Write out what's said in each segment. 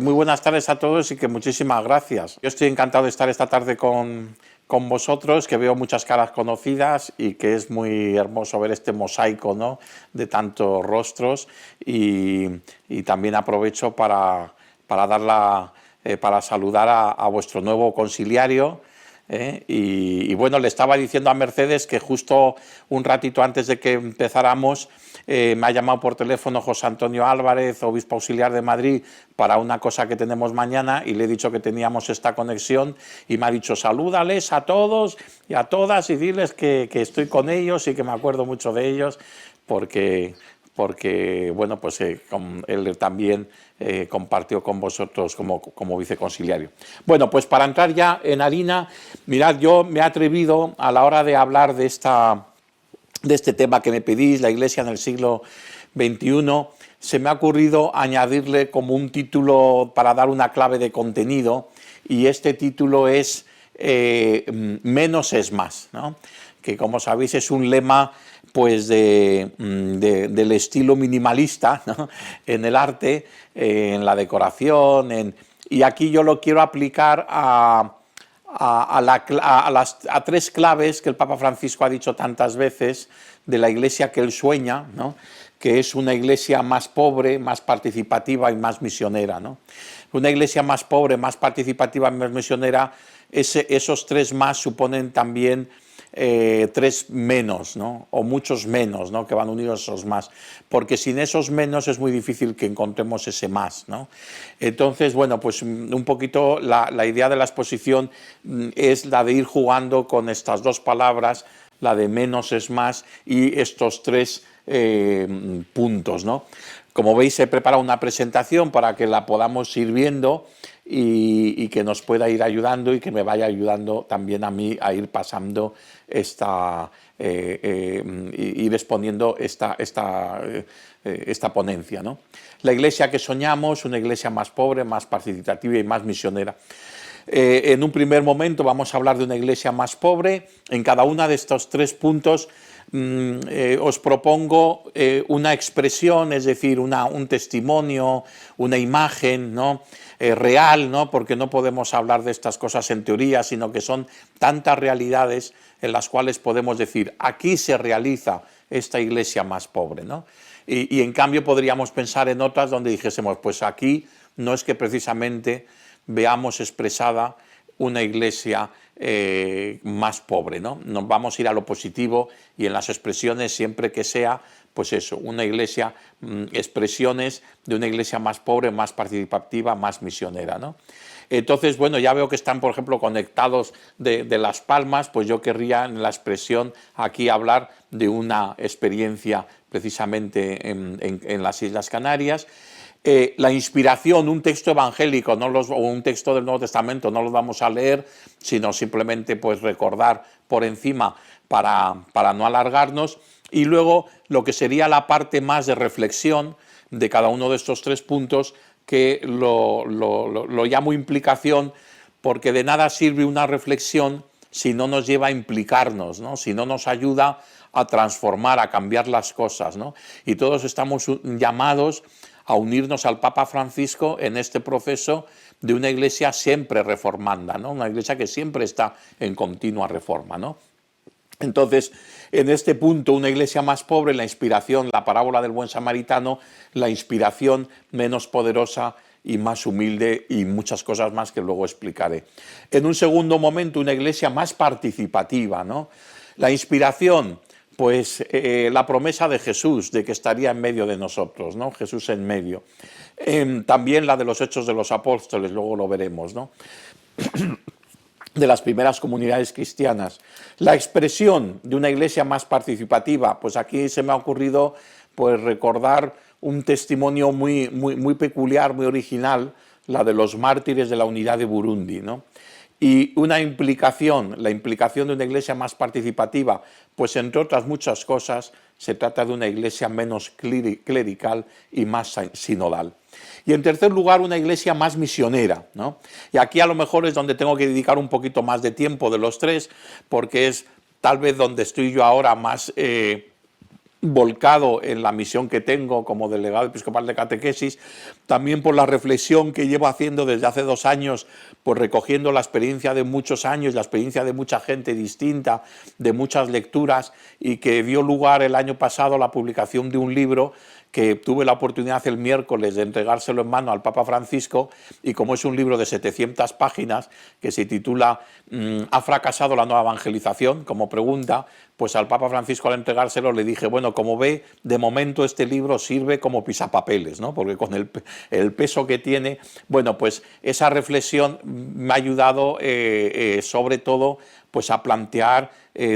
Muy buenas tardes a todos y que muchísimas gracias. Yo estoy encantado de estar esta tarde con vosotros, que veo muchas caras conocidas y que es muy hermoso ver este mosaico, ¿no?, de tantos rostros y también aprovecho para saludar a vuestro nuevo conciliario. Bueno, le estaba diciendo a Mercedes que justo un ratito antes de que empezáramos me ha llamado por teléfono José Antonio Álvarez, obispo auxiliar de Madrid, para una cosa que tenemos mañana, y le he dicho que teníamos esta conexión y me ha dicho: salúdales a todos y a todas y diles que estoy con ellos y que me acuerdo mucho de ellos porque bueno, pues él también compartió con vosotros como viceconciliario. Bueno, pues para entrar ya en harina, mirad, yo me he atrevido a la hora de hablar de este tema que me pedís, la Iglesia en el siglo XXI, se me ha ocurrido añadirle como un título para dar una clave de contenido, y este título es menos es más, ¿no?, que como sabéis es un lema pues del estilo minimalista, ¿no?, en el arte, en la decoración, y aquí yo lo quiero aplicar a tres claves que el Papa Francisco ha dicho tantas veces de la Iglesia que él sueña, ¿no?, que es una Iglesia más pobre, más participativa y más misionera, ¿no? Una Iglesia más pobre, más participativa y más misionera, esos tres más suponen también tres menos, ¿no?, o muchos menos, ¿no?, que van unidos a esos más, porque sin esos menos es muy difícil que encontremos ese más, ¿no? Entonces, bueno, pues un poquito la idea de la exposición es la de ir jugando con estas dos palabras, la de menos es más y estos tres puntos, ¿no? Como veis, he preparado una presentación para que la podamos ir viendo y que nos pueda ir ayudando y que me vaya ayudando también a mí a ir pasando ir exponiendo esta ponencia, ¿no? La Iglesia que soñamos, una Iglesia más pobre, más participativa y más misionera. En un primer momento vamos a hablar de una Iglesia más pobre. En cada uno de estos tres puntos os propongo una expresión, es decir, un testimonio, una imagen, ¿no?, real, ¿no?, porque no podemos hablar de estas cosas en teoría, sino que son tantas realidades en las cuales podemos decir: aquí se realiza esta Iglesia más pobre, ¿no? Y en cambio podríamos pensar en otras donde dijésemos: pues aquí no es que precisamente veamos expresada una Iglesia más pobre, ¿no? Nos vamos a ir a lo positivo y en las expresiones, siempre que sea, pues eso, una Iglesia, expresiones de una Iglesia más pobre, más participativa, más misionera, ¿no? Entonces, bueno, ya veo que están, por ejemplo, conectados de Las Palmas, pues yo querría en la expresión aquí hablar de una experiencia precisamente en las Islas Canarias. La inspiración, un texto evangélico o un texto del Nuevo Testamento, no los vamos a leer, sino simplemente pues recordar por encima para no alargarnos, y luego lo que sería la parte más de reflexión de cada uno de estos tres puntos, que lo llamo implicación, porque de nada sirve una reflexión si no nos lleva a implicarnos, ¿no?, si no nos ayuda a transformar, a cambiar las cosas, ¿no? Y todos estamos llamados a unirnos al Papa Francisco en este proceso de una Iglesia siempre reformanda, ¿no?, una Iglesia que siempre está en continua reforma, ¿no? Entonces, en este punto, una Iglesia más pobre, la inspiración, la parábola del buen samaritano, la inspiración menos poderosa y más humilde, y muchas cosas más que luego explicaré. En un segundo momento, una Iglesia más participativa, ¿no? La inspiración, pues la promesa de Jesús de que estaría en medio de nosotros, ¿no?, Jesús en medio. También la de los Hechos de los Apóstoles, luego lo veremos, ¿no?, de las primeras comunidades cristianas. La expresión de una Iglesia más participativa, pues aquí se me ha ocurrido pues recordar un testimonio muy peculiar, muy original, la de los mártires de la unidad de Burundi, ¿no? Y una implicación, la implicación de una Iglesia más participativa, pues entre otras muchas cosas se trata de una Iglesia menos clerical y más sinodal. Y en tercer lugar, una Iglesia más misionera, ¿no? Y aquí a lo mejor es donde tengo que dedicar un poquito más de tiempo de los tres, porque es tal vez donde estoy yo ahora más volcado en la misión que tengo como delegado episcopal de catequesis, también por la reflexión que llevo haciendo desde hace 2 años, pues recogiendo la experiencia de muchos años, la experiencia de mucha gente distinta, de muchas lecturas, y que dio lugar el año pasado a la publicación de un libro que tuve la oportunidad el miércoles de entregárselo en mano al Papa Francisco, y como es un libro de 700 páginas que se titula ¿Ha fracasado la nueva evangelización?, como pregunta, pues al Papa Francisco al entregárselo le dije, bueno, como ve, de momento este libro sirve como pisapapeles, ¿no? Porque con el peso que tiene, bueno, pues esa reflexión me ha ayudado sobre todo pues a plantear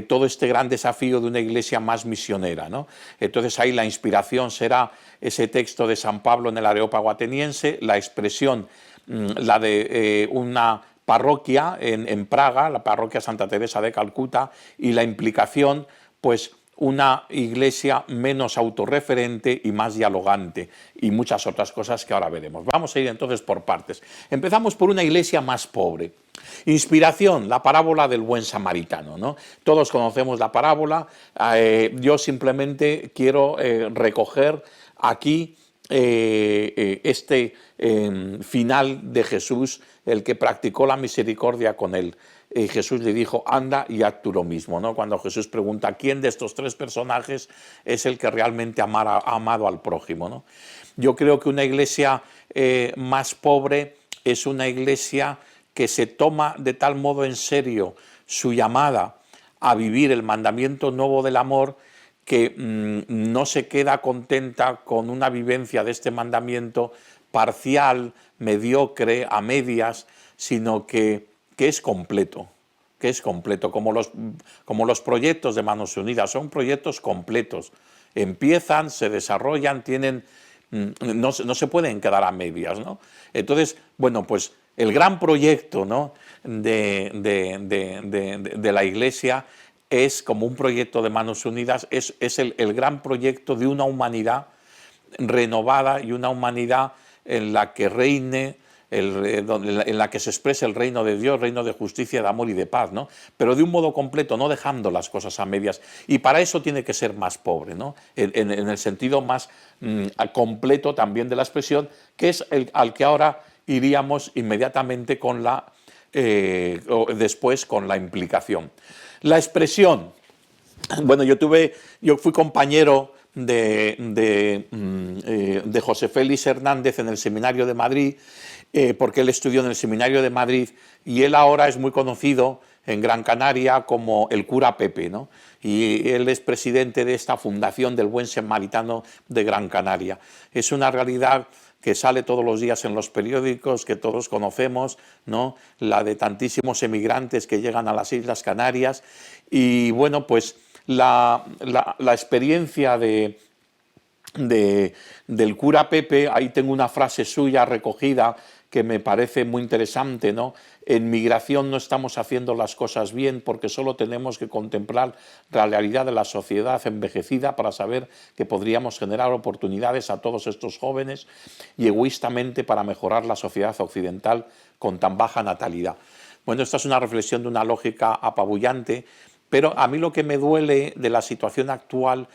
todo este gran desafío de una iglesia más misionera, ¿no? Entonces ahí la inspiración será ese texto de San Pablo en el Areópago ateniense, la expresión, la de una parroquia en Praga, la parroquia Santa Teresa de Calcuta, y la implicación, pues una iglesia menos autorreferente y más dialogante, y muchas otras cosas que ahora veremos. Vamos a ir entonces por partes. Empezamos por una iglesia más pobre. Inspiración, la parábola del buen samaritano, ¿no? Todos conocemos la parábola, yo simplemente quiero recoger aquí este final de Jesús, el que practicó la misericordia con él. Jesús le dijo, anda y haz tú lo mismo, ¿no? Cuando Jesús pregunta quién de estos tres personajes es el que realmente ha amado al prójimo, ¿no? Yo creo que una iglesia más pobre es una iglesia que se toma de tal modo en serio su llamada a vivir el mandamiento nuevo del amor, que no se queda contenta con una vivencia de este mandamiento parcial, mediocre, a medias, sino que es completo, como los proyectos de Manos Unidas, son proyectos completos, empiezan, se desarrollan, no se pueden quedar a medias, ¿no? Entonces, bueno, pues el gran proyecto, ¿no?, de la Iglesia es como un proyecto de Manos Unidas, es el gran proyecto de una humanidad renovada y una humanidad en la que reine, en la que se exprese el reino de Dios, reino de justicia, de amor y de paz, ¿no? Pero de un modo completo, no dejando las cosas a medias. Y para eso tiene que ser más pobre, ¿no? En el sentido más completo también de la expresión, que es al que ahora iríamos inmediatamente con después con la implicación. La expresión. Bueno, yo fui compañero de José Félix Hernández en el Seminario de Madrid, porque él estudió en el Seminario de Madrid, y él ahora es muy conocido en Gran Canaria como el cura Pepe, ¿no? Y él es presidente de esta fundación del Buen Samaritano de Gran Canaria. Es una realidad que sale todos los días en los periódicos, que todos conocemos, ¿no?, la de tantísimos emigrantes que llegan a las Islas Canarias. Y bueno, pues la experiencia del cura Pepe, ahí tengo una frase suya recogida que me parece muy interesante, ¿no? En migración no estamos haciendo las cosas bien porque solo tenemos que contemplar la realidad de la sociedad envejecida para saber que podríamos generar oportunidades a todos estos jóvenes, y egoístamente para mejorar la sociedad occidental con tan baja natalidad. Bueno, esta es una reflexión de una lógica apabullante, pero a mí lo que me duele de la situación actual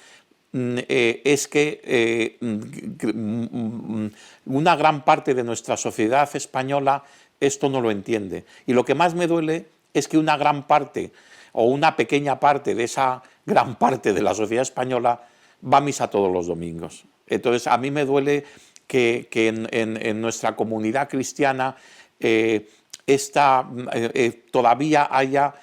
es que una gran parte de nuestra sociedad española esto no lo entiende. Y lo que más me duele es que una gran parte o una pequeña parte de esa gran parte de la sociedad española va a misa todos los domingos. Entonces, a mí me duele que en nuestra comunidad cristiana todavía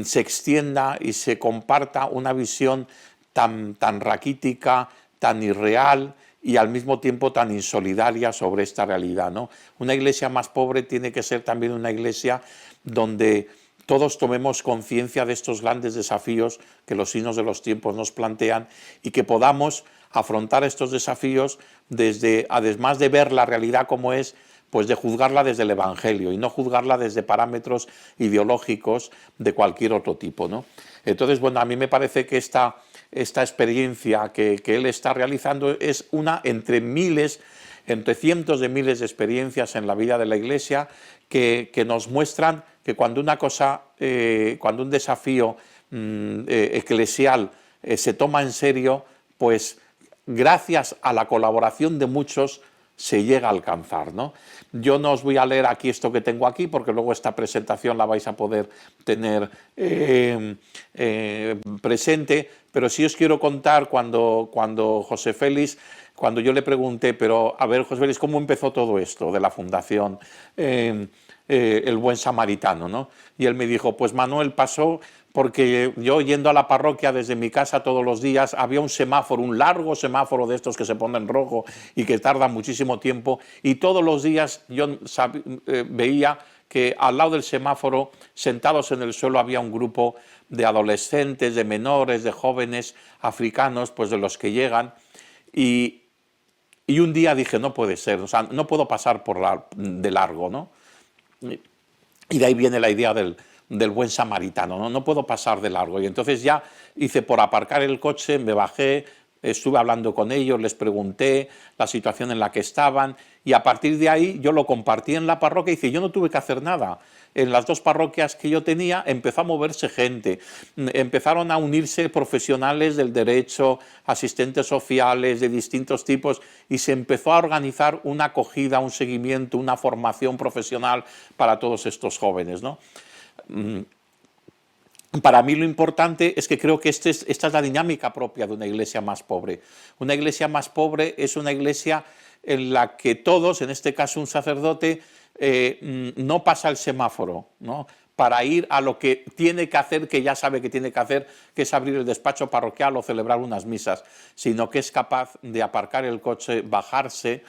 se extienda y se comparta una visión tan raquítica, tan irreal y al mismo tiempo tan insolidaria sobre esta realidad, ¿no? Una iglesia más pobre tiene que ser también una iglesia donde todos tomemos conciencia de estos grandes desafíos que los signos de los tiempos nos plantean, y que podamos afrontar estos desafíos además de ver la realidad como es, pues de juzgarla desde el Evangelio y no juzgarla desde parámetros ideológicos de cualquier otro tipo, ¿no? Entonces, bueno, a mí me parece que esta experiencia que él está realizando es una entre cientos de miles de experiencias en la vida de la Iglesia que nos muestran que cuando un desafío eclesial se toma en serio, pues gracias a la colaboración de muchos se llega a alcanzar, ¿no? Yo no os voy a leer aquí esto que tengo aquí, porque luego esta presentación la vais a poder tener presente, pero sí os quiero contar cuando José Félix, cuando yo le pregunté, pero a ver, José Félix, ¿cómo empezó todo esto de la Fundación El Buen Samaritano, ¿no? Y él me dijo, pues Manuel, pasó porque yo yendo a la parroquia desde mi casa todos los días había un semáforo, un largo semáforo de estos que se ponen rojo y que tardan muchísimo tiempo, y todos los días yo veía que al lado del semáforo, sentados en el suelo, había un grupo de adolescentes, de menores, de jóvenes africanos, pues de los que llegan, y un día dije, no puede ser, o sea, no puedo pasar de largo, ¿no? Y de ahí viene la idea del buen samaritano, ¿no? No puedo pasar de largo. Y entonces ya hice por aparcar el coche, me bajé, estuve hablando con ellos, les pregunté la situación en la que estaban, y a partir de ahí yo lo compartí en la parroquia y dije, yo no tuve que hacer nada. En las dos parroquias que yo tenía empezó a moverse gente, empezaron a unirse profesionales del derecho, asistentes sociales de distintos tipos, y se empezó a organizar una acogida, un seguimiento, una formación profesional para todos estos jóvenes, ¿no? Para mí lo importante es que creo que esta es la dinámica propia de una iglesia más pobre. Una iglesia más pobre es una iglesia en la que todos, en este caso un sacerdote, no pasa el semáforo, ¿no?, para ir a lo que tiene que hacer, que ya sabe que tiene que hacer, que es abrir el despacho parroquial o celebrar unas misas, sino que es capaz de aparcar el coche, bajarse,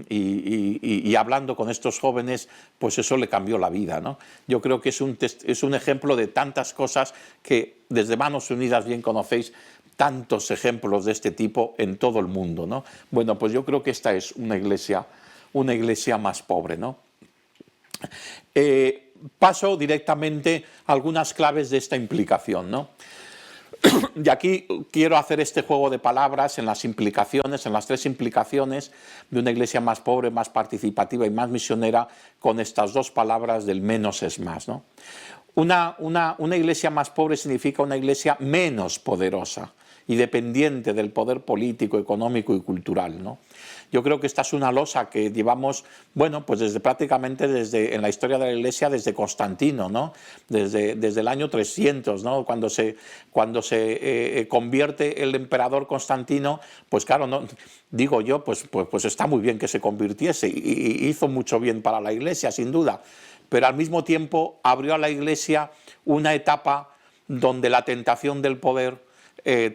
y hablando con estos jóvenes, pues eso le cambió la vida, ¿no? Yo creo que es un ejemplo de tantas cosas que desde Manos Unidas bien conocéis, tantos ejemplos de este tipo en todo el mundo, ¿no? Bueno, pues yo creo que esta es una iglesia más pobre, ¿no? Paso directamente a algunas claves de esta implicación, ¿no? Y aquí quiero hacer este juego de palabras en las implicaciones, en las tres implicaciones de una iglesia más pobre, más participativa y más misionera, con estas dos palabras del menos es más, ¿no? Una iglesia más pobre significa una iglesia menos poderosa y dependiente del poder político, económico y cultural, ¿no? Yo creo que esta es una losa que llevamos, bueno, pues prácticamente en la historia de la Iglesia, desde Constantino, ¿no? Desde el año 300, ¿no? Cuando se convierte el emperador Constantino, pues claro, no, digo yo, pues está muy bien que se convirtiese y hizo mucho bien para la Iglesia, sin duda, pero al mismo tiempo abrió a la Iglesia una etapa donde la tentación del poder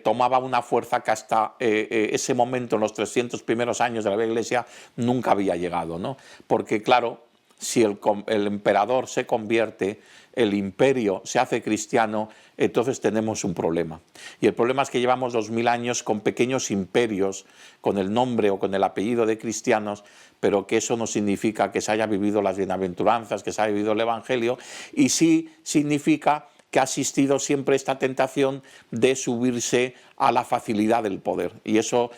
tomaba una fuerza que hasta ese momento, en los 300 primeros años de la Iglesia, nunca había llegado, ¿no? Porque claro, si el emperador se convierte, el imperio se hace cristiano, entonces tenemos un problema. Y el problema es que llevamos 2000 años con pequeños imperios, con el nombre o con el apellido de cristianos, pero que eso no significa que se haya vivido las bienaventuranzas, que se haya vivido el Evangelio, y sí significa que ha existido siempre esta tentación de subirse a la facilidad del poder. Y esa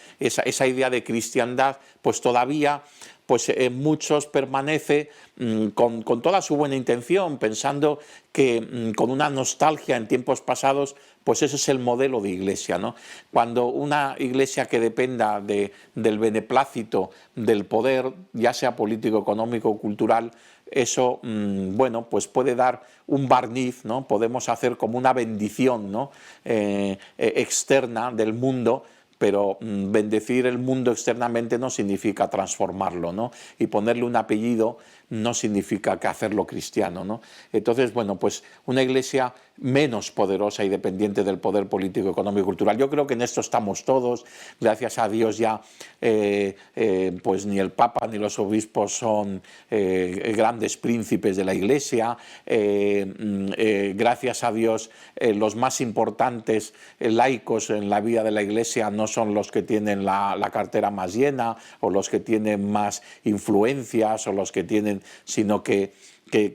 idea de cristiandad, pues todavía pues en muchos permanece con toda su buena intención, pensando que con una nostalgia en tiempos pasados, pues ese es el modelo de iglesia, ¿no? Cuando una iglesia que dependa del beneplácito del poder, ya sea político, económico o cultural, eso, bueno, pues puede dar un barniz, ¿no? Podemos hacer como una bendición, ¿no? Externa del mundo, pero bendecir el mundo externamente no significa transformarlo, ¿no? Y ponerle un apellido no significa que hacerlo cristiano, ¿no? Entonces, bueno, pues una iglesia menos poderosa y dependiente del poder político, económico y cultural. Yo creo que en esto estamos todos. Gracias a Dios ya pues ni el Papa ni los obispos son grandes príncipes de la iglesia. Gracias a Dios los más importantes laicos en la vida de la iglesia no son los que tienen la cartera más llena o los que tienen más influencias o los que tienen, sino que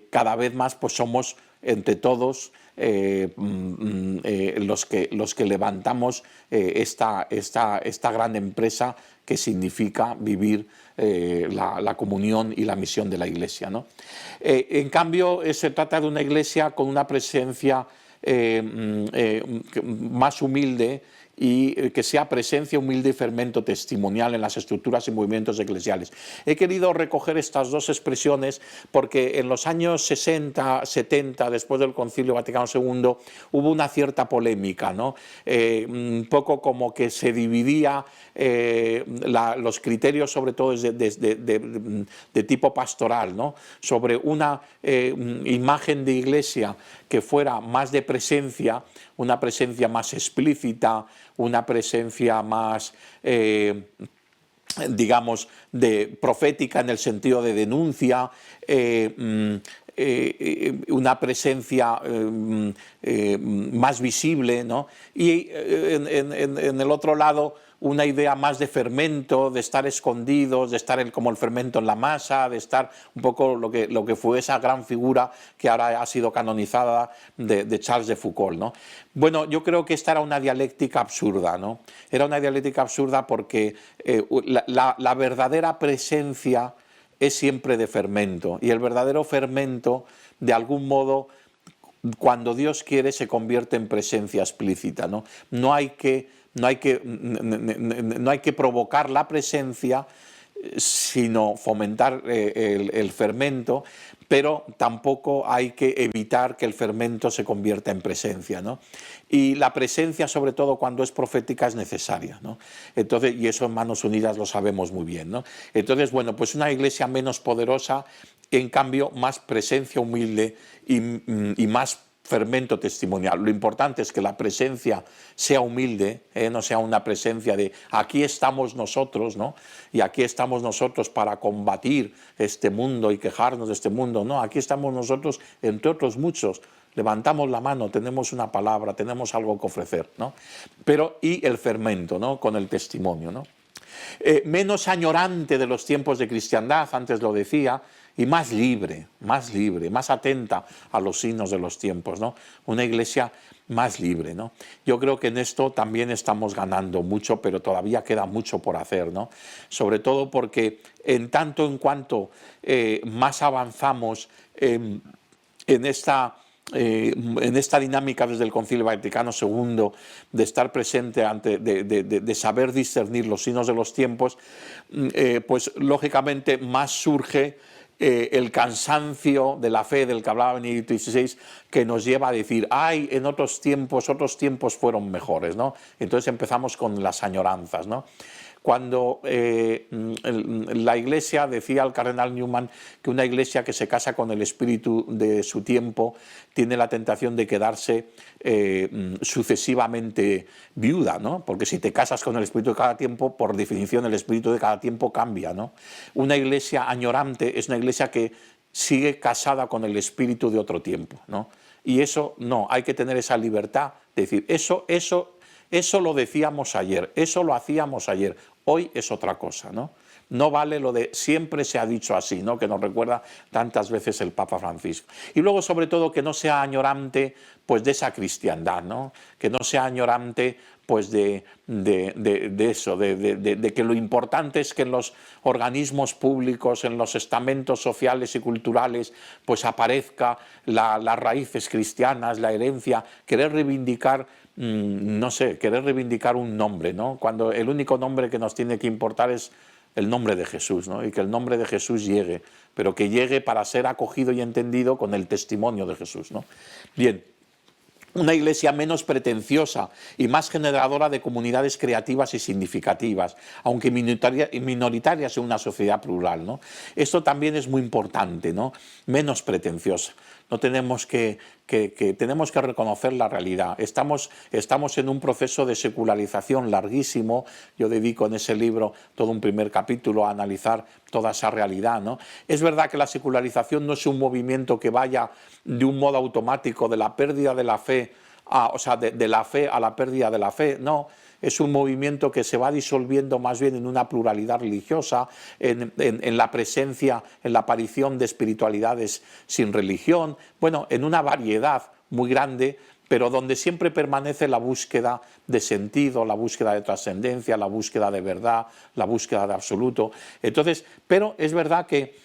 cada vez más pues somos entre todos los que levantamos esta gran empresa que significa vivir la comunión y la misión de la Iglesia, ¿no? En cambio, se trata de una Iglesia con una presencia más humilde y que sea presencia humilde y fermento testimonial en las estructuras y movimientos eclesiales. He querido recoger estas dos expresiones porque en los años 60, 70, después del Concilio Vaticano II, hubo una cierta polémica, ¿no? Un poco como que se dividía los criterios, sobre todo de tipo pastoral, ¿no? Sobre una imagen de iglesia que fuera más de presencia, una presencia más explícita, una presencia más digamos, profética en el sentido de denuncia, una presencia más visible, ¿no? Y en el otro lado una idea más de fermento, de estar escondidos, de estar como el fermento en la masa, de estar un poco lo que fue esa gran figura que ahora ha sido canonizada de Charles de Foucault, ¿no? Bueno, yo creo que esta era una dialéctica absurda, ¿no? Era una dialéctica absurda porque la verdadera presencia es siempre de fermento, y el verdadero fermento, de algún modo, cuando Dios quiere, se convierte en presencia explícita, ¿no? No hay que provocar la presencia, sino fomentar el fermento, pero tampoco hay que evitar que el fermento se convierta en presencia, ¿no? Y la presencia, sobre todo cuando es profética, es necesaria, ¿no? Entonces, y eso en Manos Unidas lo sabemos muy bien, ¿no? Entonces, bueno, pues una iglesia menos poderosa, en cambio, más presencia humilde y más fermento testimonial. Lo importante es que la presencia sea humilde, no sea una presencia de aquí estamos nosotros, ¿no? Y aquí estamos nosotros para combatir este mundo y quejarnos de este mundo. No, aquí estamos nosotros, entre otros muchos. Levantamos la mano, tenemos una palabra, tenemos algo que ofrecer, ¿no? Pero, y el fermento, ¿no? Con el testimonio, ¿no? Menos añorante de los tiempos de cristiandad, antes lo decía, y más libre, más atenta a los signos de los tiempos, ¿no? Una iglesia más libre, ¿no? Yo creo que en esto también estamos ganando mucho, pero todavía queda mucho por hacer, ¿no? Sobre todo porque en tanto en cuanto más avanzamos en esta dinámica desde el Concilio Vaticano II, de estar presente de saber discernir los signos de los tiempos, pues lógicamente más surge el cansancio de la fe del que hablaba Benedicto XVI, que nos lleva a decir, ay, en otros tiempos fueron mejores, ¿no? Entonces empezamos con las añoranzas, ¿no? Cuando la Iglesia, decía el cardenal Newman, que una Iglesia que se casa con el espíritu de su tiempo tiene la tentación de quedarse sucesivamente viuda, ¿no? Porque si te casas con el espíritu de cada tiempo, por definición el espíritu de cada tiempo cambia, ¿no? Una Iglesia añorante es una Iglesia que sigue casada con el espíritu de otro tiempo, ¿no? Y eso no, hay que tener esa libertad de decir, eso lo decíamos ayer, eso lo hacíamos ayer, hoy es otra cosa, ¿no? No vale lo de siempre se ha dicho así, ¿no? Que nos recuerda tantas veces el Papa Francisco. Y luego, sobre todo, que no sea añorante pues, de esa cristiandad, ¿no? Que no sea añorante pues, de eso, de que lo importante es que en los organismos públicos, en los estamentos sociales y culturales, pues aparezca las raíces cristianas, la herencia, querer reivindicar, no sé, querer reivindicar un nombre, ¿no? Cuando el único nombre que nos tiene que importar es el nombre de Jesús, ¿no? Y que el nombre de Jesús llegue, pero que llegue para ser acogido y entendido con el testimonio de Jesús, ¿no? Bien, una iglesia menos pretenciosa y más generadora de comunidades creativas y significativas, aunque minoritarias en una sociedad plural, ¿no? Esto también es muy importante, ¿no? Menos pretenciosa. No tenemos tenemos que reconocer la realidad. Estamos en un proceso de secularización larguísimo. Yo dedico en ese libro todo un primer capítulo a analizar toda esa realidad, ¿no? Es verdad que la secularización no es un movimiento que vaya de un modo automático de la pérdida de la fe, de la fe a la pérdida de la fe, no. Es un movimiento que se va disolviendo más bien en una pluralidad religiosa, en la presencia, en la aparición de espiritualidades sin religión, bueno, en una variedad muy grande, pero donde siempre permanece la búsqueda de sentido, la búsqueda de trascendencia, la búsqueda de verdad, la búsqueda de absoluto. Entonces, pero es verdad que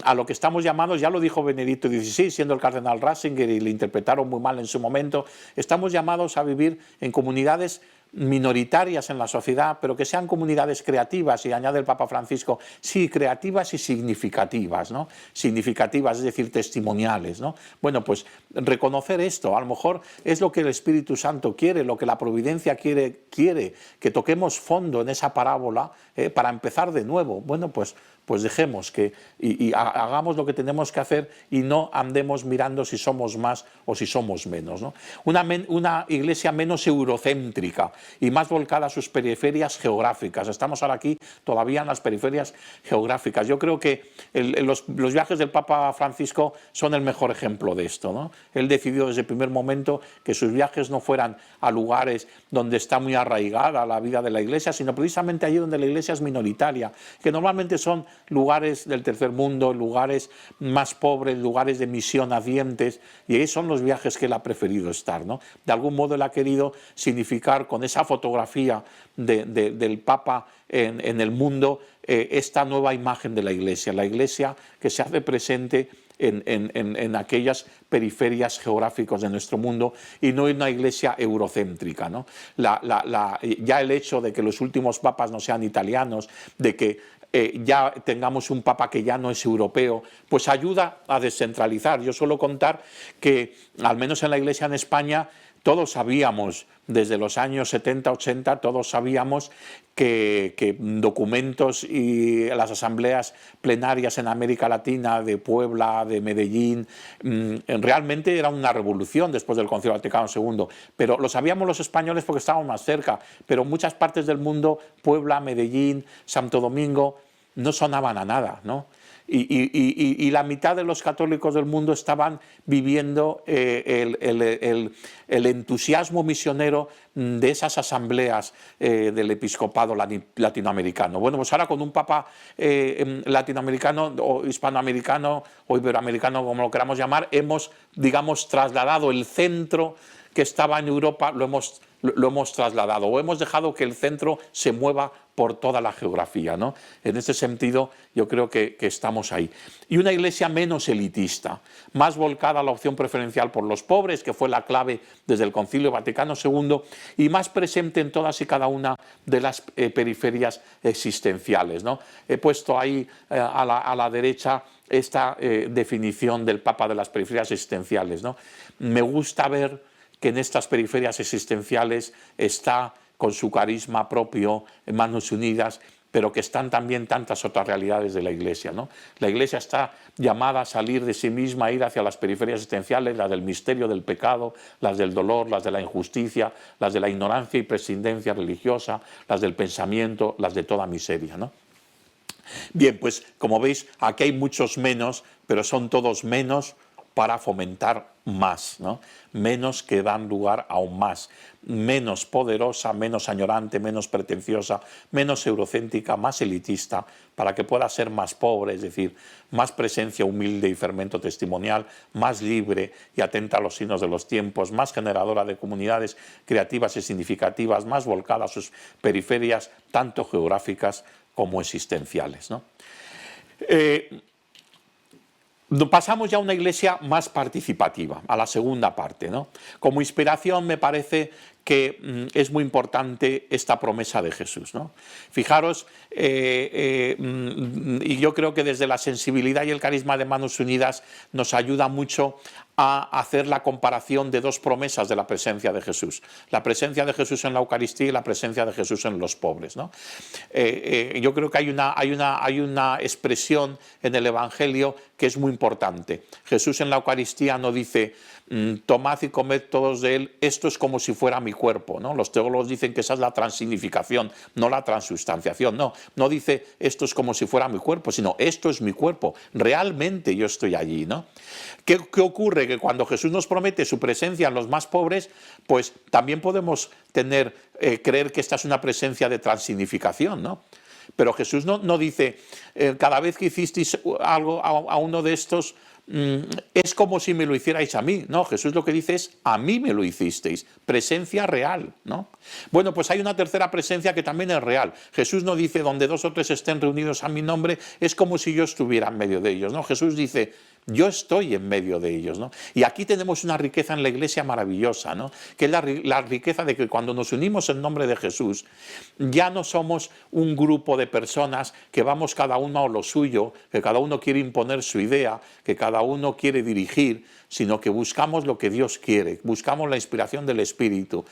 a lo que estamos llamados, ya lo dijo Benedicto XVI, siendo el cardenal Ratzinger, y le interpretaron muy mal en su momento, estamos llamados a vivir en comunidades minoritarias en la sociedad, pero que sean comunidades creativas, y añade el Papa Francisco, sí, creativas y significativas, ¿no? Significativas, es decir, testimoniales, ¿no? Bueno, pues reconocer esto, a lo mejor es lo que el Espíritu Santo quiere, lo que la providencia quiere que toquemos fondo en esa parábola para empezar de nuevo. Bueno, pues dejemos que y hagamos lo que tenemos que hacer y no andemos mirando si somos más o si somos menos, ¿no? Una iglesia menos eurocéntrica y más volcada a sus periferias geográficas. Estamos ahora aquí todavía en las periferias geográficas. Yo creo que los viajes del Papa Francisco son el mejor ejemplo de esto, ¿no? Él decidió desde el primer momento que sus viajes no fueran a lugares donde está muy arraigada la vida de la iglesia, sino precisamente allí donde la iglesia es minoritaria, que normalmente son lugares del tercer mundo, lugares más pobres, lugares de misión nacientes, y ahí son los viajes que él ha preferido estar, ¿no? De algún modo él ha querido significar con esa fotografía del Papa en el mundo esta nueva imagen de la iglesia que se hace presente en aquellas periferias geográficas de nuestro mundo y no en una iglesia eurocéntrica, ¿no? Ya el hecho de que los últimos papas no sean italianos, de que ya tengamos un papa que ya no es europeo, pues ayuda a descentralizar. Yo suelo contar que, al menos en la iglesia en España, todos sabíamos, desde los años 70, 80, todos sabíamos que documentos y las asambleas plenarias en América Latina, de Puebla, de Medellín, realmente era una revolución después del Concilio Vaticano II. Pero lo sabíamos los españoles porque estábamos más cerca, pero muchas partes del mundo, Puebla, Medellín, Santo Domingo, no sonaban a nada, ¿no? Y la mitad de los católicos del mundo estaban viviendo el entusiasmo misionero de esas asambleas del episcopado latinoamericano. Bueno, pues ahora con un papa latinoamericano o hispanoamericano o iberoamericano, como lo queramos llamar, hemos, digamos, trasladado el centro que estaba en Europa, lo hemos trasladado, o hemos dejado que el centro se mueva por toda la geografía, ¿no? En este sentido, yo creo que estamos ahí. Y una iglesia menos elitista, más volcada a la opción preferencial por los pobres, que fue la clave desde el Concilio Vaticano II, y más presente en todas y cada una de las periferias existenciales, ¿no? He puesto ahí a la derecha esta definición del Papa de las periferias existenciales, ¿no? Me gusta ver que en estas periferias existenciales está con su carisma propio, en Manos Unidas, pero que están también tantas otras realidades de la Iglesia, ¿no? La Iglesia está llamada a salir de sí misma, a ir hacia las periferias existenciales, las del misterio del pecado, las del dolor, las de la injusticia, las de la ignorancia y prescindencia religiosa, las del pensamiento, las de toda miseria, ¿no? Bien, pues como veis, aquí hay muchos menos, pero son todos menos para fomentar más, ¿no? Menos que dan lugar a aún más, menos poderosa, menos añorante, menos pretenciosa, menos eurocéntrica, más elitista, para que pueda ser más pobre, es decir, más presencia humilde y fermento testimonial, más libre y atenta a los signos de los tiempos, más generadora de comunidades creativas y significativas, más volcada a sus periferias, tanto geográficas como existenciales, ¿no? Pasamos ya a una iglesia más participativa, a la segunda parte, ¿no? Como inspiración me parece que es muy importante esta promesa de Jesús, ¿no? Fijaros, y yo creo que desde la sensibilidad y el carisma de Manos Unidas nos ayuda mucho a hacer la comparación de dos promesas de la presencia de Jesús. La presencia de Jesús en la Eucaristía y la presencia de Jesús en los pobres, ¿no? Yo creo que hay una expresión en el Evangelio que es muy importante. Jesús en la Eucaristía no dice: tomad y comed todos de él, esto es como si fuera mi cuerpo, ¿no? Los teólogos dicen que esa es la transignificación, no la transustanciación. No dice esto es como si fuera mi cuerpo, sino esto es mi cuerpo, realmente yo estoy allí, ¿no? ¿Qué ocurre? Que cuando Jesús nos promete su presencia en los más pobres, pues también podemos creer que esta es una presencia de transignificación, ¿no? Pero Jesús no dice, cada vez que hicisteis algo a uno de estos, es como si me lo hicierais a mí. No, Jesús lo que dice es: a mí me lo hicisteis, presencia real, ¿no? Bueno, pues hay una tercera presencia que también es real. Jesús no dice: donde dos o tres estén reunidos a mi nombre, es como si yo estuviera en medio de ellos, ¿no? Jesús dice: yo estoy en medio de ellos, ¿no? Y aquí tenemos una riqueza en la Iglesia maravillosa, ¿no? Que es la riqueza de que cuando nos unimos en nombre de Jesús, ya no somos un grupo de personas que vamos cada uno a lo suyo, que cada uno quiere imponer su idea, que cada uno quiere dirigir, sino que buscamos lo que Dios quiere, buscamos la inspiración del Espíritu,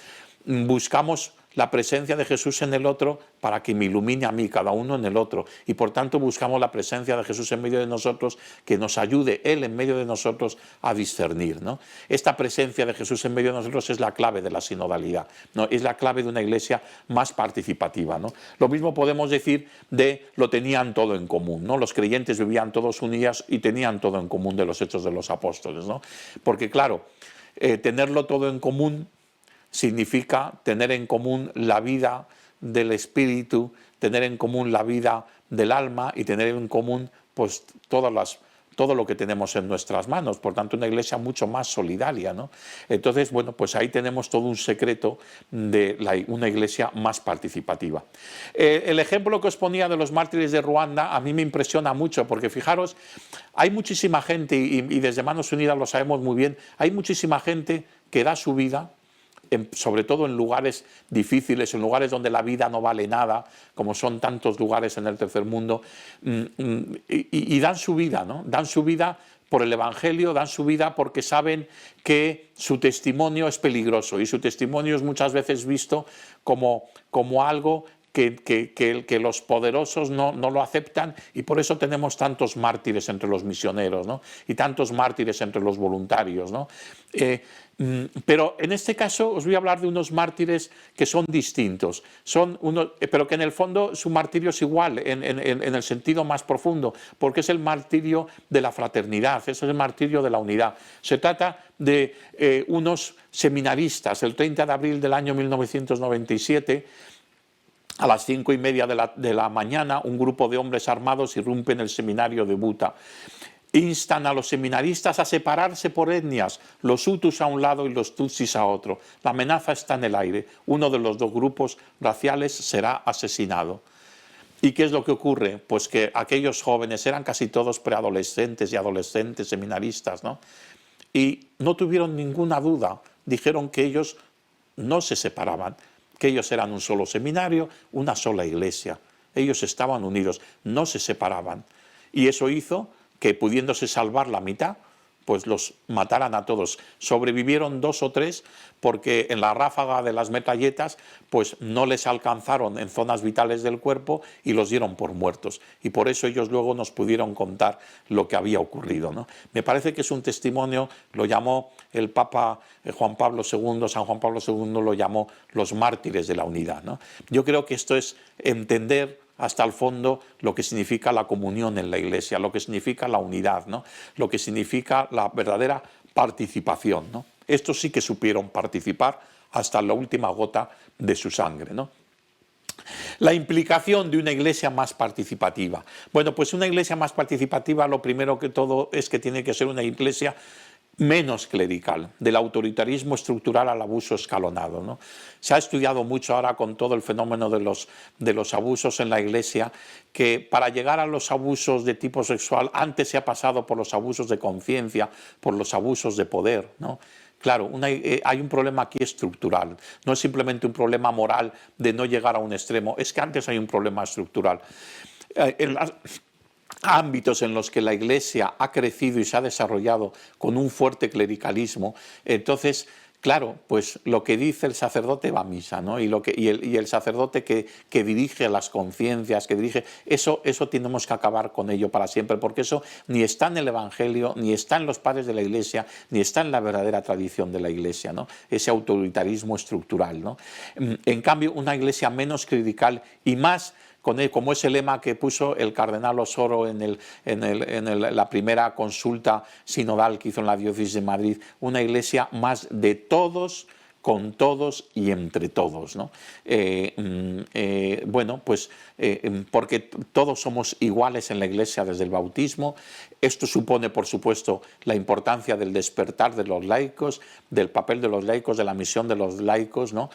buscamos la presencia de Jesús en el otro para que me ilumine a mí, cada uno en el otro. Y por tanto buscamos la presencia de Jesús en medio de nosotros, que nos ayude Él en medio de nosotros a discernir, ¿no? Esta presencia de Jesús en medio de nosotros es la clave de la sinodalidad, ¿no? Es la clave de una iglesia más participativa, ¿no? Lo mismo podemos decir de lo tenían todo en común, ¿no? Los creyentes vivían todos unidos y tenían todo en común de los Hechos de los Apóstoles, ¿no? Porque claro, tenerlo todo en común significa tener en común la vida del espíritu, tener en común la vida del alma y tener en común pues todo lo que tenemos en nuestras manos. Por tanto, una iglesia mucho más solidaria, ¿no? Entonces, bueno, pues ahí tenemos todo un secreto de una iglesia más participativa. El ejemplo que os ponía de los mártires de Ruanda a mí me impresiona mucho, porque fijaros, hay muchísima gente, y desde Manos Unidas lo sabemos muy bien, hay muchísima gente que da su vida, sobre todo en lugares difíciles, en lugares donde la vida no vale nada, como son tantos lugares en el tercer mundo, y dan su vida, ¿no? Dan su vida por el Evangelio, dan su vida porque saben que su testimonio es peligroso y su testimonio es muchas veces visto como algo que los poderosos no lo aceptan, y por eso tenemos tantos mártires entre los misioneros, ¿no? Y tantos mártires entre los voluntarios, ¿no? Pero en este caso os voy a hablar de unos mártires que son distintos, pero que en el fondo su martirio es igual, en el sentido más profundo, porque es el martirio de la fraternidad, es el martirio de la unidad. Se trata de unos seminaristas. El 30 de abril del año 1997, a las 5:30 de la mañana, un grupo de hombres armados irrumpe en el seminario de Buta. Instan a los seminaristas a separarse por etnias, los hutus a un lado y los tutsis a otro. La amenaza está en el aire. Uno de los dos grupos raciales será asesinado. ¿Y qué es lo que ocurre? Pues que aquellos jóvenes eran casi todos preadolescentes y adolescentes seminaristas, ¿no? Y no tuvieron ninguna duda. Dijeron que ellos no se separaban, que ellos eran un solo seminario, una sola iglesia. Ellos estaban unidos, no se separaban. Y eso hizo que, pudiéndose salvar la mitad, pues los mataran a todos. Sobrevivieron 2 o 3 porque en la ráfaga de las metralletas pues no les alcanzaron en zonas vitales del cuerpo y los dieron por muertos. Y por eso ellos luego nos pudieron contar lo que había ocurrido, ¿no? Me parece que es un testimonio, lo llamó el Papa Juan Pablo II, San Juan Pablo II lo llamó los mártires de la unidad, ¿no? Yo creo que esto es entender hasta el fondo lo que significa la comunión en la iglesia, lo que significa la unidad, ¿no? Lo que significa la verdadera participación, ¿no? Estos sí que supieron participar hasta la última gota de su sangre, ¿no? La implicación de una iglesia más participativa. Bueno, pues una iglesia más participativa, lo primero que todo es que tiene que ser una iglesia menos clerical, del autoritarismo estructural al abuso escalonado, ¿no? Se ha estudiado mucho ahora con todo el fenómeno de los abusos en la iglesia, que para llegar a los abusos de tipo sexual antes se ha pasado por los abusos de conciencia, por los abusos de poder, ¿no? Claro, hay un problema aquí estructural, no es simplemente un problema moral de no llegar a un extremo, es que antes hay un problema estructural. En las ámbitos en los que la Iglesia ha crecido y se ha desarrollado con un fuerte clericalismo, entonces, claro, pues lo que dice el sacerdote va a misa, ¿no? Y el sacerdote que dirige las conciencias, que dirige, eso tenemos que acabar con ello para siempre, porque eso ni está en el Evangelio, ni está en los padres de la Iglesia, ni está en la verdadera tradición de la Iglesia, ¿no? Ese autoritarismo estructural, ¿no? En cambio, una Iglesia menos clerical y más, como es el lema que puso el cardenal Osoro en la primera consulta sinodal que hizo en la diócesis de Madrid, una iglesia más de todos con todos y entre todos, ¿no? Bueno, pues porque todos somos iguales en la Iglesia desde el bautismo. Esto supone, por supuesto, la importancia del despertar de los laicos, del papel de los laicos, de la misión de los laicos, ¿no?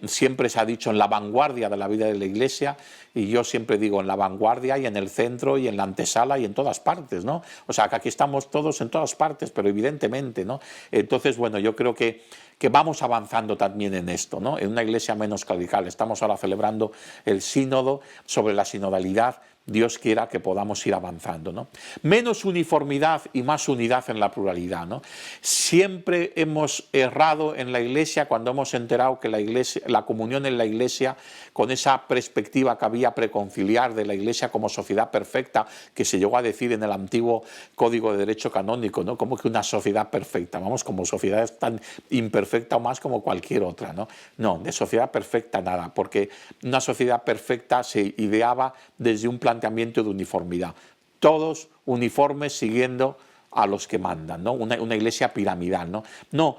Siempre se ha dicho en la vanguardia de la vida de la Iglesia, y yo siempre digo en la vanguardia y en el centro y en la antesala y en todas partes, ¿no? O sea, que aquí estamos todos en todas partes, pero evidentemente, ¿no? Entonces, bueno, yo creo que vamos avanzando también en esto, ¿no? En una iglesia menos clerical. Estamos ahora celebrando el sínodo sobre la sinodalidad. Dios quiera que podamos ir avanzando, ¿no? Menos uniformidad y más unidad en la pluralidad, ¿no? Siempre hemos errado en la Iglesia cuando hemos enterado que la comunión en la Iglesia, con esa perspectiva que había preconciliar de la Iglesia como sociedad perfecta, que se llegó a decir en el antiguo Código de Derecho Canónico, ¿no? Como que una sociedad perfecta, vamos, como sociedad es tan imperfecta o más como cualquier otra, ¿no? No, de sociedad perfecta nada, porque una sociedad perfecta se ideaba desde un planteamiento de uniformidad, todos uniformes siguiendo a los que mandan, ¿no? Una iglesia piramidal, ¿no? No,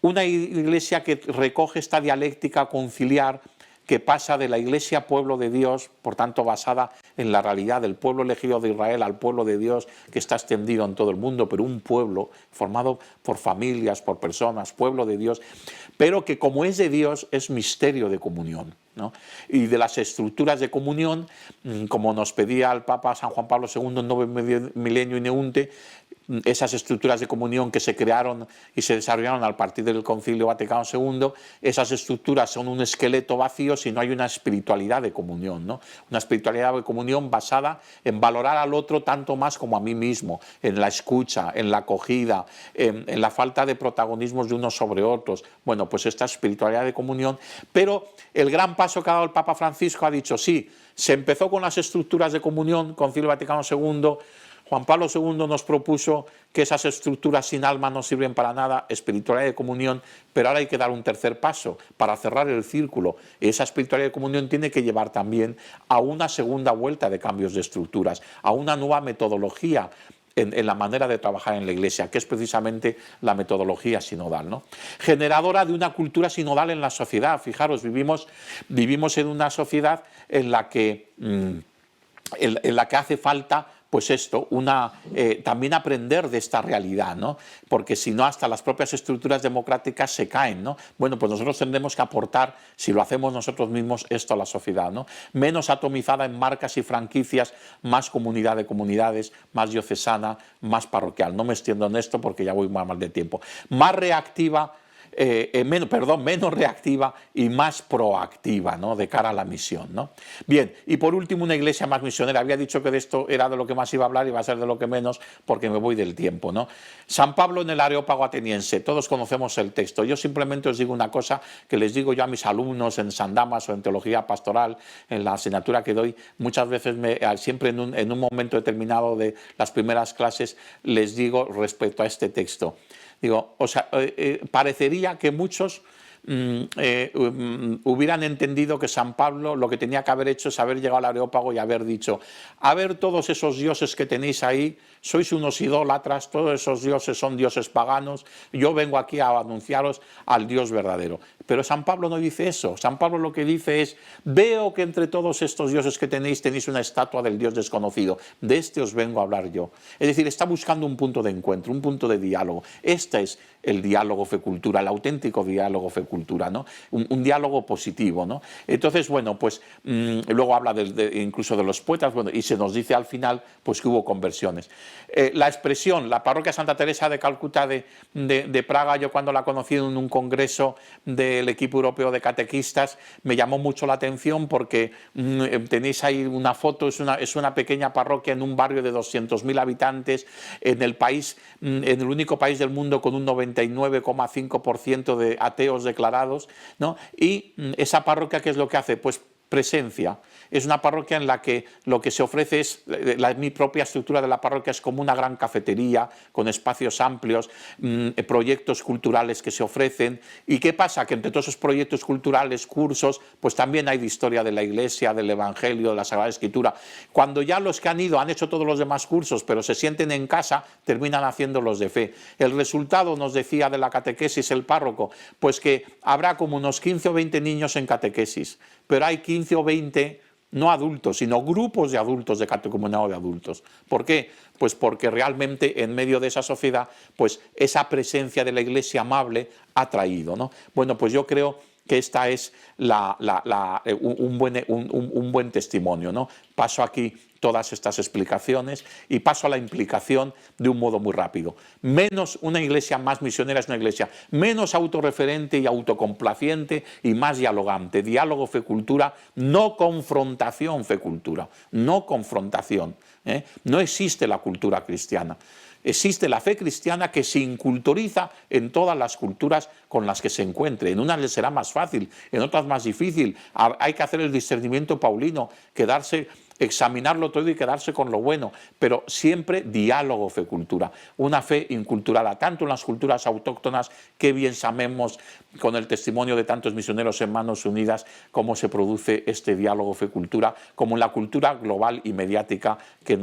una iglesia que recoge esta dialéctica conciliar que pasa de la iglesia pueblo de Dios, por tanto basada en la realidad del pueblo elegido de Israel al pueblo de Dios que está extendido en todo el mundo, pero un pueblo formado por familias, por personas, pueblo de Dios, pero que como es de Dios es misterio de comunión, ¿no? Y de las estructuras de comunión, como nos pedía el Papa San Juan Pablo II en Novum Millenium Ineunte, esas estructuras de comunión que se crearon y se desarrollaron a partir del Concilio Vaticano II, esas estructuras son un esqueleto vacío si no hay una espiritualidad de comunión, ¿no? Una espiritualidad de comunión basada en valorar al otro tanto más como a mí mismo, en la escucha, en la acogida, en la falta de protagonismos de unos sobre otros. Bueno, pues esta espiritualidad de comunión, pero el gran paso que ha dado el Papa Francisco ha dicho, sí, se empezó con las estructuras de comunión, Concilio Vaticano II, Juan Pablo II nos propuso que esas estructuras sin alma no sirven para nada, espiritualidad de comunión, pero ahora hay que dar un tercer paso para cerrar el círculo. Esa espiritualidad de comunión tiene que llevar también a una segunda vuelta de cambios de estructuras, a una nueva metodología en la manera de trabajar en la Iglesia, que es precisamente la metodología sinodal, ¿no? Generadora de una cultura sinodal en la sociedad. Fijaros, vivimos en una sociedad en la que hace falta pues esto, también aprender de esta realidad, ¿no? Porque si no, hasta las propias estructuras democráticas se caen, ¿no? Bueno, pues nosotros tendremos que aportar, si lo hacemos nosotros mismos, esto a la sociedad, ¿no? Menos atomizada en marcas y franquicias, más comunidad de comunidades, más diocesana, más parroquial. No me extiendo en esto porque ya voy mal de tiempo. Más reactiva, menos reactiva y más proactiva, ¿no? De cara a la misión, ¿no? Bien, y por último, una iglesia más misionera. Había dicho que de esto era de lo que más iba a hablar y va a ser de lo que menos porque me voy del tiempo, ¿no? San Pablo en el Areópago ateniense, todos conocemos el texto. Yo simplemente os digo una cosa que les digo yo a mis alumnos en San Damas o en Teología Pastoral, en la asignatura que doy, muchas veces, siempre en un momento determinado de las primeras clases, les digo respecto a este texto. Digo, o sea, parecería que muchos hubieran entendido que San Pablo lo que tenía que haber hecho es haber llegado al Areópago y haber dicho, a ver todos esos dioses que tenéis ahí, sois unos idólatras, todos esos dioses son dioses paganos, yo vengo aquí a anunciaros al Dios verdadero. Pero San Pablo no dice eso. San Pablo lo que dice es, veo que entre todos estos dioses que tenéis una estatua del Dios desconocido, de este os vengo a hablar yo. Es decir, está buscando un punto de encuentro, un punto de diálogo. Este es el diálogo fe-cultura, el auténtico diálogo fe-cultura, ¿no? Un diálogo positivo, ¿no? Entonces, bueno, pues luego habla incluso de los poetas, bueno, y se nos dice al final pues que hubo conversiones. La expresión, la parroquia Santa Teresa de Calcuta de Praga, yo cuando la conocí en un congreso del equipo europeo de catequistas, me llamó mucho la atención porque tenéis ahí una foto, es una pequeña parroquia en un barrio de 200.000 habitantes, en el único país del mundo con un 99,5% de ateos declarados, ¿no? Y esa parroquia, ¿qué es lo que hace? Pues presencia. Es una parroquia en la que lo que se ofrece es, mi propia estructura de la parroquia es como una gran cafetería con espacios amplios, proyectos culturales que se ofrecen. ¿Y qué pasa? Que entre todos esos proyectos culturales, cursos, pues también hay de historia de la Iglesia, del Evangelio, de la Sagrada Escritura. Cuando ya los que han ido han hecho todos los demás cursos, pero se sienten en casa, terminan haciendo los de fe. El resultado, nos decía de la catequesis el párroco, pues que habrá como unos 15 o 20 niños en catequesis, pero hay 15 o 20 no adultos, sino grupos de adultos, de catecumenado de adultos. ¿Por qué? Pues porque realmente en medio de esa sociedad, pues esa presencia de la Iglesia amable ha traído, ¿no? Bueno, pues yo creo que esta es un buen testimonio, ¿no? Paso aquí todas estas explicaciones y paso a la implicación de un modo muy rápido. Una iglesia más misionera es una iglesia menos autorreferente y autocomplaciente y más dialogante. Diálogo, fe, cultura, no confrontación, fe, cultura. No confrontación. No existe la cultura cristiana. Existe la fe cristiana que se inculturiza en todas las culturas con las que se encuentre. En unas les será más fácil, en otras más difícil. Hay que hacer el discernimiento paulino, examinarlo todo y quedarse con lo bueno, pero siempre diálogo fe-cultura, una fe inculturada, tanto en las culturas autóctonas, que bien sabemos con el testimonio de tantos misioneros en Manos Unidas cómo se produce este diálogo fe-cultura, como en la cultura global y mediática que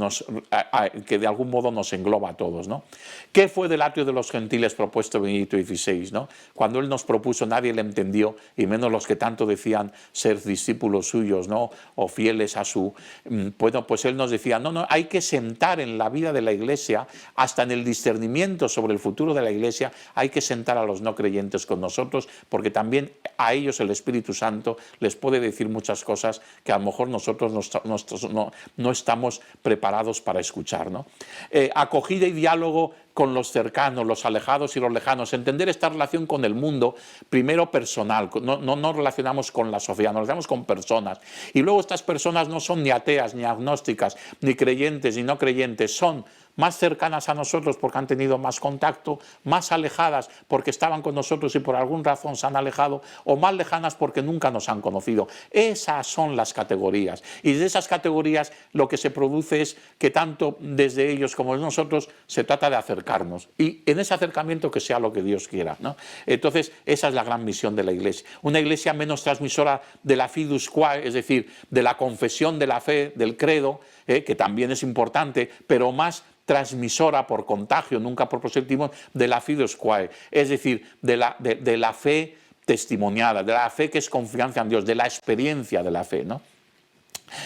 de algún modo nos engloba a todos, ¿no? ¿Qué fue del atrio de los gentiles propuesto Benedicto XVI, ¿no? Cuando él nos propuso, nadie le entendió, y menos los que tanto decían ser discípulos suyos, ¿no? O fieles a su... Bueno, pues él nos decía, no, hay que sentar en la vida de la Iglesia, hasta en el discernimiento sobre el futuro de la Iglesia, hay que sentar a los no creyentes con nosotros, porque también a ellos el Espíritu Santo les puede decir muchas cosas que a lo mejor nosotros no estamos preparados para escuchar, ¿no? Acogida y diálogo con los cercanos, los alejados y los lejanos, entender esta relación con el mundo, primero personal, no relacionamos con la sociedad, nos relacionamos con personas, y luego estas personas no son ni ateas, ni agnósticas, ni creyentes, ni no creyentes, son más cercanas a nosotros porque han tenido más contacto, más alejadas porque estaban con nosotros y por alguna razón se han alejado, o más lejanas porque nunca nos han conocido. Esas son las categorías, y de esas categorías lo que se produce es que tanto desde ellos como de nosotros se trata de acercarnos, y en ese acercamiento que sea lo que Dios quiera, ¿no? Entonces esa es la gran misión de la Iglesia, una Iglesia menos transmisora de la fidus quae, es decir, de la confesión de la fe, del credo, que también es importante, pero más transmisora por contagio, nunca por proselitismo, de la fidus quae, es decir, de la fe testimoniada, de la fe que es confianza en Dios, de la experiencia de la fe, ¿no?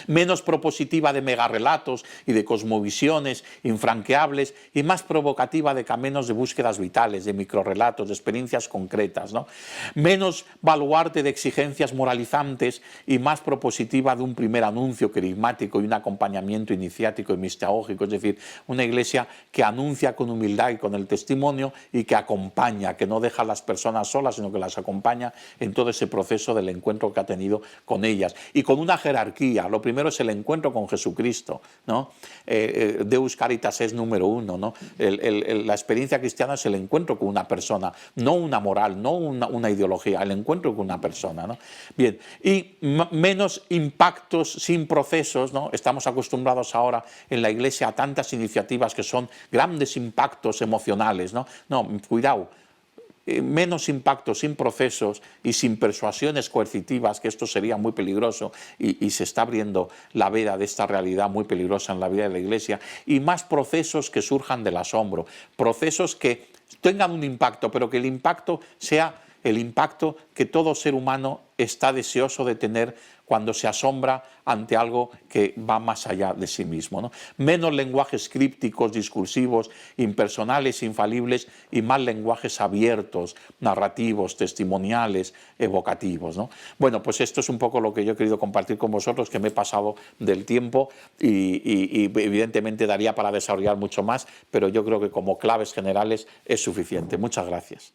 Menos propositiva de megarrelatos y de cosmovisiones infranqueables, y más provocativa de caminos de búsquedas vitales, de microrrelatos, de experiencias concretas, ¿no? Menos baluarte de exigencias moralizantes y más propositiva de un primer anuncio querigmático y un acompañamiento iniciático y mistagógico, es decir, una iglesia que anuncia con humildad y con el testimonio y que acompaña, que no deja a las personas solas, sino que las acompaña en todo ese proceso del encuentro que ha tenido con ellas, y con una jerarquía. Lo primero es el encuentro con Jesucristo, ¿no? Deus Caritas es número uno, ¿no? La experiencia cristiana es el encuentro con una persona, no una moral, no una ideología, el encuentro con una persona, ¿no? Bien, y menos impactos sin procesos, ¿no? Estamos acostumbrados ahora en la Iglesia a tantas iniciativas que son grandes impactos emocionales, ¿no? No, cuidado. Menos impacto sin procesos y sin persuasiones coercitivas, que esto sería muy peligroso, y se está abriendo la veda de esta realidad muy peligrosa en la vida de la Iglesia, y más procesos que surjan del asombro, procesos que tengan un impacto, pero que el impacto sea el impacto que todo ser humano está deseoso de tener cuando se asombra ante algo que va más allá de sí mismo, ¿no? Menos lenguajes crípticos, discursivos, impersonales, infalibles, y más lenguajes abiertos, narrativos, testimoniales, evocativos, ¿no? Bueno, pues esto es un poco lo que yo he querido compartir con vosotros, que me he pasado del tiempo y evidentemente daría para desarrollar mucho más, pero yo creo que como claves generales es suficiente. Muchas gracias.